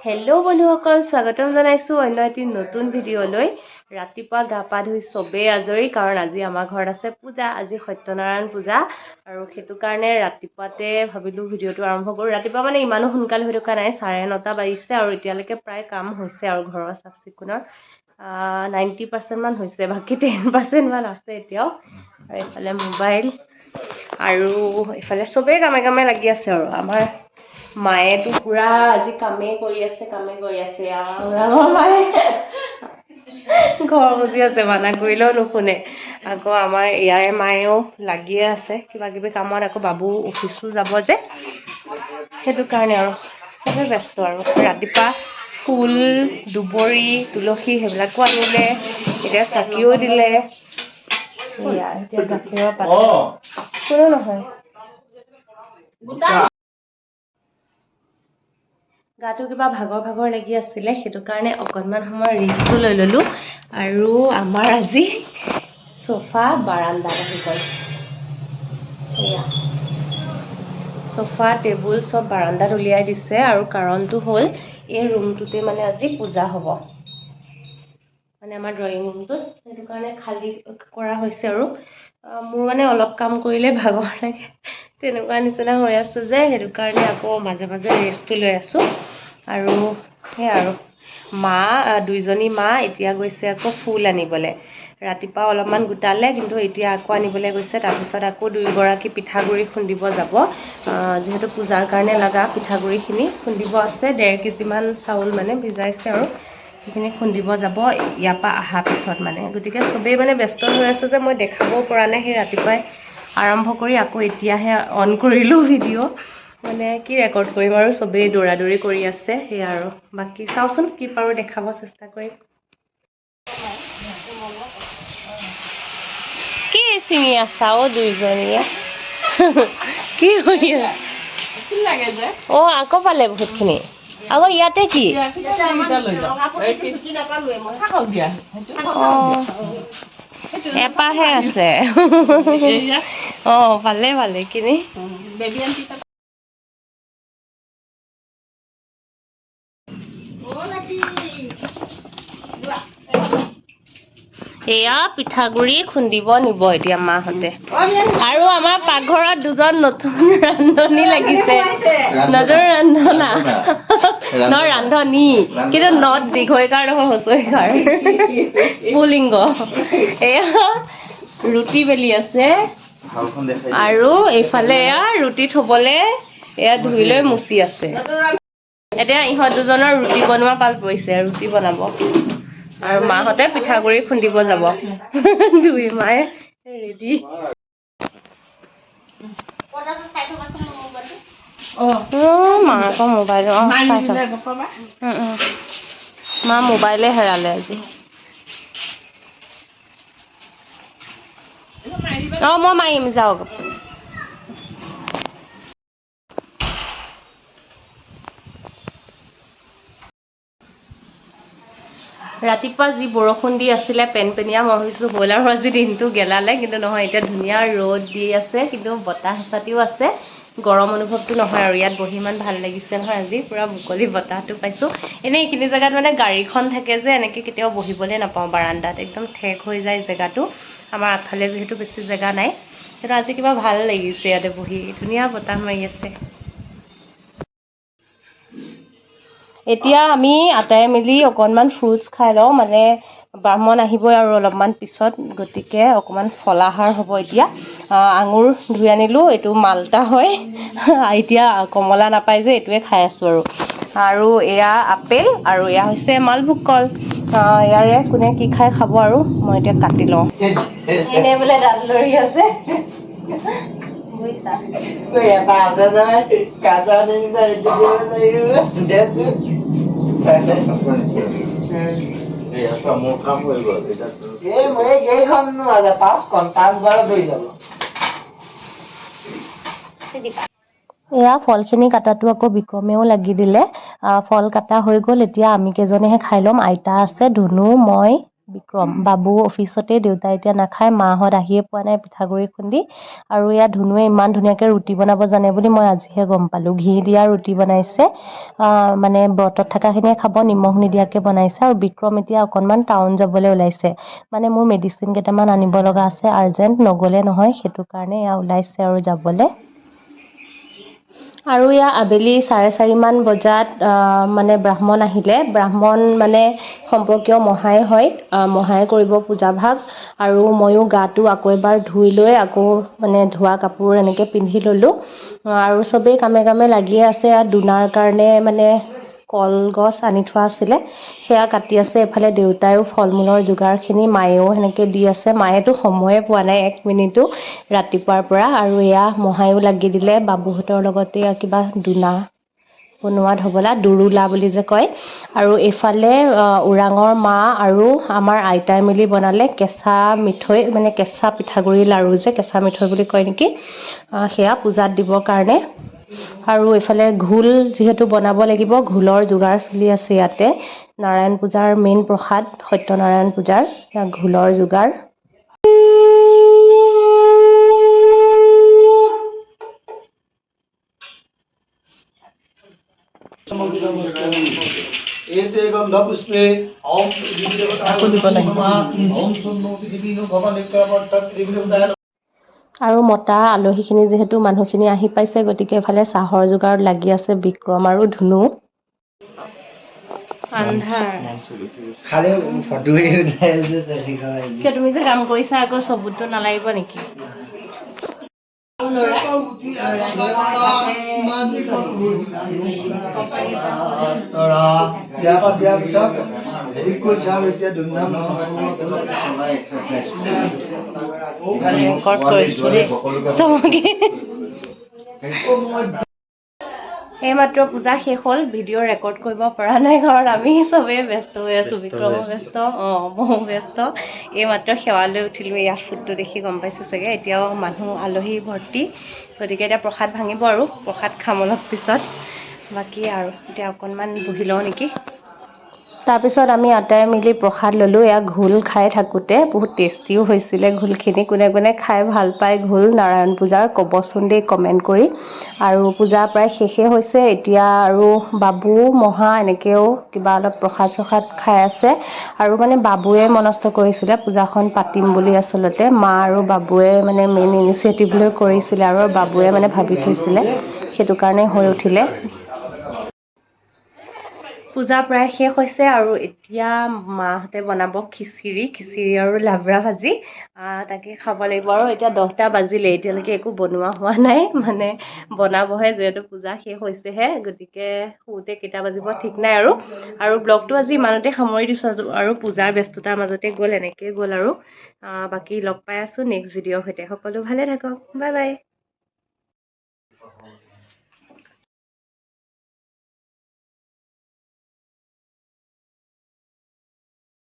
Hello' বন্ধুসকল, স্বাগতম জনাইছোঁ অন্য এটি নতুন ভিডিঅ'লৈ। ৰাতিপুৱা গা পা ধুই চবেই আজৰি, কাৰণ আজি আমাৰ ঘৰত আছে পূজা। আজি সত্যনাৰায়ণ পূজা, আৰু সেইটো কাৰণে ৰাতিপুৱাতে ভাবিলোঁ ভিডিঅ'টো আৰম্ভ কৰোঁ। ৰাতিপুৱা মানে ইমানো সোনকালে হৈ থকা নাই, 9:30 বাজিছে, আৰু এতিয়ালৈকে প্ৰায় কাম হৈছে আৰু ঘৰৰ চাফ চিকুণৰ 90% মান হৈছে, বাকী 10% মান আছে এতিয়াও। আৰু এইফালে মোবাইল, আৰু এইফালে চবেই কামে কামে লাগি আছে। আৰু আমাৰ মায়েতো পুৰা আজি কামেই কৰি আছে আমাৰ মায়ে ঘৰ মুচি আছে, মানা কৰিলেও নুশুনে। আকৌ আমাৰ ইয়াৰে মায়েও লাগিয়ে আছে কিবা কিবি কামত। আকৌ বাবু অফিচো যাব যে, সেইটো কাৰণে আৰু চবে ব্যস্ত। আৰু ৰাতিপুৱা ফুল, দুবৰি, তুলসী সেইবিলাকো আনিলে, এতিয়া চাকিও দিলে। এতিয়া গাখীৰৰ পাত কোনো নহয়, গাটো কিবা ভাগৰ লাগি আছিলে, সেইটো কাৰণে অকণমান সময় ৰেষ্টটো লৈ ল'লোঁ। আৰু আমাৰ আজি চোফা বাৰান্দাত আহি গ'ল। এয়া চোফা টেবুল চব বাৰান্দাত উলিয়াই দিছে, আৰু কাৰণটো হ'ল এই ৰুমটোতে মানে আজি পূজা হ'ব, মানে আমাৰ ড্ৰয়িং ৰুমটোত। সেইটো কাৰণে খালী কৰা হৈছে। আৰু মোৰ মানে অলপ কাম কৰিলে ভাগৰ লাগে, তেনেকুৱা নিচিনা হৈ আছোঁ যে, সেইটো কাৰণে আকৌ মাজে মাজে ৰেষ্টটো লৈ আছোঁ। আৰু সেয়া আৰু দুইজনী মা এতিয়া গৈছে আকৌ ফুল আনিবলৈ। ৰাতিপুৱা অলপমান গোটালে, কিন্তু এতিয়া আকৌ আনিবলৈ গৈছে। তাৰপিছত আকৌ দুয়োগৰাকী পিঠাগুড়ি খুন্দিব যাব, যিহেতু পূজাৰ কাৰণে লগা পিঠাগুড়িখিনি খুন্দিব আছে। 1.5 কেজিমান চাউল মানে ভিজাইছে, আৰু সেইখিনি খুন্দিব যাব ইয়াৰ পৰা অহাৰ পিছত মানে। গতিকে চবেই মানে ব্যস্ত হৈ আছে যে, মই দেখাবও পৰা নাই। সেই ৰাতিপুৱাই আৰম্ভ কৰি আকৌ এতিয়াহে অন কৰিলোঁ ভিডিঅ', মানে কি ৰেকৰ্ড কৰিম আৰু চবেই দৌৰাদৌৰি কৰি আছে। সেয়া আৰু বাকী চাওঁচোন কি পাৰোঁ দেখাব চেষ্টা কৰিম। কি চিঙি আছা দুইজনীয়ে? কি কৰি আকৌ পালে বহুতখিনি। আকৌ ইয়াতে কি এপাহে আছে। ভালে কিনি এয়া পিঠাগুড়ি খুন্দিব নিব এতিয়া মাহঁতে। আৰু আমাৰ পাকঘৰত দুজন নতুন ৰান্ধনী লাগিছে। নতুন ৰান্ধনী, কিন্তু নট দীঘৈকাৰ নহয় হচৈকাৰ, পুলিংগ। এয়া ৰুটি বেলি আছে, আৰু এইফালে এয়া ৰুটি থবলে এয়া ধুই লৈ মুচি আছে। এতিয়া ইহঁত দুজনৰ ৰুটি বনোৱা পাল পৰিছে, ৰুটি বনাব। আৰু মাহঁতে পিঠাগুড়ি খুন্দিব যাব। দুই মায়ে ৰেডি। মা আকৌ মোবাইল মা মোবাইলে হেৰালে আজি। মই মাৰিম, যাওক। ৰাতিপুৱা যি বৰষুণ দি আছিলে পেনপেনীয়া, মই ভাবিছোঁ হ'ল আৰু আজি দিনটো গেলালে, কিন্তু নহয়। এতিয়া ধুনীয়া ৰ'দ দি আছে, কিন্তু বতাহ চাতিও আছে। গৰম অনুভৱটো নহয় আৰু ইয়াত বহি ইমান ভাল লাগিছে নহয় আজি, পুৰা মুকলি বতাহটো পাইছোঁ। এনেই এইখিনি জেগাত মানে গাড়ীখন থাকে যে, এনেকৈ কেতিয়াও বহিবলৈ নাপাওঁ বাৰান্দাত, একদম ঠেক হৈ যায় জেগাটো। আমাৰ আগফালে যিহেতু বেছি জেগা নাই, সেইটো আজি কিবা ভাল লাগিছে ইয়াতে বহি, ধুনীয়া বতাহ মাৰি আছে। এতিয়া আমি আটাই মিলি অকণমান ফ্ৰুটছ খাই লওঁ, মানে ব্ৰাহ্মণ আহিবই আৰু অলপমান পিছত, গতিকে অকণমান ফলাহাৰ হ'ব এতিয়া। আঙুৰ ধুই আনিলোঁ, এইটো মালটা হয়, এতিয়া কমলা নাপায় যে এইটোৱে খাই আছোঁ। আৰু এয়া আপেল, আৰু এয়া হৈছে মালভোগ কল। ইয়াৰে কোনে কি খাই খাব, আৰু মই এতিয়া কাটি লওঁ। এনেই বোলে দাঁত লৰি আছে, বুজিছা। এয়া ফলখিনি কাটাটো আকৌ বিক্ৰমেও লাগি দিলে। ফল কাটা হৈ গ'ল, এতিয়া আমি কেইজনেহে খাই ল'ম। আইতা আছে, ধুনু, মই, বিক্ৰম বাবু অফিচতে, দেউতা এতিয়া নাখায়, মাহঁত আহিয়ে পোৱা নাই পিঠাগুড়ি খুন্দি। আৰু ইয়াত ধুনুৱে ইমান ধুনীয়াকৈ ৰুটি বনাব জানে বুলি মই আজিহে গম পালোঁ। ঘি দিয়া ৰুটি বনাইছে, মানে ব্ৰতত থকাখিনিয়ে খাব, নিমখ নিদিয়াকৈ বনাইছে। আৰু বিক্ৰম এতিয়া অকণমান টাউন যাবলৈ ওলাইছে, মানে মোৰ মেডিচিন কেইটামান আনিব লগা আছে আৰ্জেণ্ট, নগ'লে নহয়, সেইটো কাৰণে এয়া ওলাইছে আৰু যাবলৈ। আৰু এয়া আবেলি 4:30মান বজাত মানে ব্ৰাহ্মণ আহিলে। ব্ৰাহ্মণ মানে সম্পৰ্কীয় মহাই হয়, মহাই কৰিব পূজাভাগ। আৰু ময়ো গাটো আকৌ এবাৰ ধুই লৈ আকৌ মানে ধোৱা কাপোৰ এনেকৈ পিন্ধি ল'লোঁ। আৰু চবেই কামে কামে লাগিয়ে আছে। দোনাৰ কাৰণে মানে কলগছ আনি থোৱা আছিলে, সেয়া কাটি আছে। এফালে দেউতায়ো ফল মূলৰ যোগাৰখিনি, মায়েও সেনেকৈ দি আছে। মায়েতো সময়ে পোৱা নাই 1 মিনিটো ৰাতিপুৱাৰ পৰা। আৰু এয়া মহায়ো লাগি দিলে বাবুহঁতৰ লগতে কিবা দোনা বনোৱাত হ'বলা, দুৰুলা বুলি যে কয়। আৰু এইফালে ওৰাঙৰ মা আৰু আমাৰ আইতাই মিলি বনালে কেঁচা মিঠৈ, মানে কেঁচা পিঠাগুড়ি লাড়ু যে কেঁচা মিঠৈ বুলি কয় নেকি, সেয়া পূজাত দিবৰ কাৰণে। আৰু এইফালে ঘোল যিহেতু বনাব লাগিব, ঘোলৰ যোগাৰ চলি আছে ইয়াতে। নাৰায়ণ পূজাৰ মেইন প্ৰসাদ, সত্যনাৰায়ণ পূজাৰ ঘোলৰ যোগাৰ। আৰু মতা আলহীখিনি যিহেতু মানুহখিনি আহি পাইছে, গতিকে এফালে চাহৰ যোগাৰত লাগি আছে বিক্ৰম আৰু ধুনু। তুমি যে কাম কৰিছা আকৌ চবুতো নালাগিব নেকি? এইমাত্ৰ পূজা শেষ হ'ল, ভিডিঅ' ৰেকৰ্ড কৰিব পৰা নাই কাৰণ আমি চবেই ব্যস্ত হৈ আছোঁ। বিক্ৰমো ব্যস্ত, ময়ো ব্যস্ত। এইমাত্ৰ সেৱালৈ উঠিলোঁ, এয়া ফুটটো দেখি গম পাইছে চাগে। এতিয়াও মানুহ আলহী ভৰ্তি, গতিকে এতিয়া প্ৰসাদ ভাঙিব আৰু প্ৰসাদ খাম অলপ পিছত। বাকী আৰু এতিয়া অকণমান বহি লওঁ নেকি। তাৰপিছত আমি আটাই মিলি প্ৰসাদ ল'লোঁ। এয়া ঘোল খাই থাকোঁতে বহুত টেষ্টিও হৈছিলে ঘোলখিনি। কোনে কোনে খাই ভাল পায় ঘোল নাৰায়ণ পূজাৰ ক'বচোন দেই কমেণ্ট কৰি। আৰু পূজা প্ৰায় শেষেই হৈছে, এতিয়া আৰু বাবু মহা এনেকৈও কিবা অলপ প্ৰসাদ চসাদ খাই আছে। আৰু মানে বাবুৱে মনস্থ কৰিছিলে পূজাখন পাতিম বুলি, আচলতে মা আৰু বাবুৱে মানে মেইন ইনিচিয়েটিভ লৈ কৰিছিলে, আৰু বাবুৱে মানে ভাবি থৈছিলে, সেইটো কাৰণে হৈ উঠিলে। পূজা প্ৰায় শেষ হৈছে আৰু এতিয়া মাহঁতে বনাব খিচিৰি আৰু লাবৰা ভাজি, তাকে খাব লাগিব। আৰু এতিয়া 10টা বাজিলে, এতিয়ালৈকে একো বনোৱা হোৱা নাই, মানে বনাবহে, যিহেতু পূজা শেষ হৈছেহে, গতিকে শুওঁতে কেইটা বাজিব ঠিক নাই। আৰু ব্লগটো আজি ইমানতে সামৰি দিছোঁ, আৰু পূজাৰ ব্যস্ততাৰ মাজতে গ'ল, এনেকৈ গ'ল। আৰু বাকী লগ পাই আছোঁ নেক্সট ভিডিঅ'ৰ সৈতে। সকলো ভালে থাকক, বাই বাই।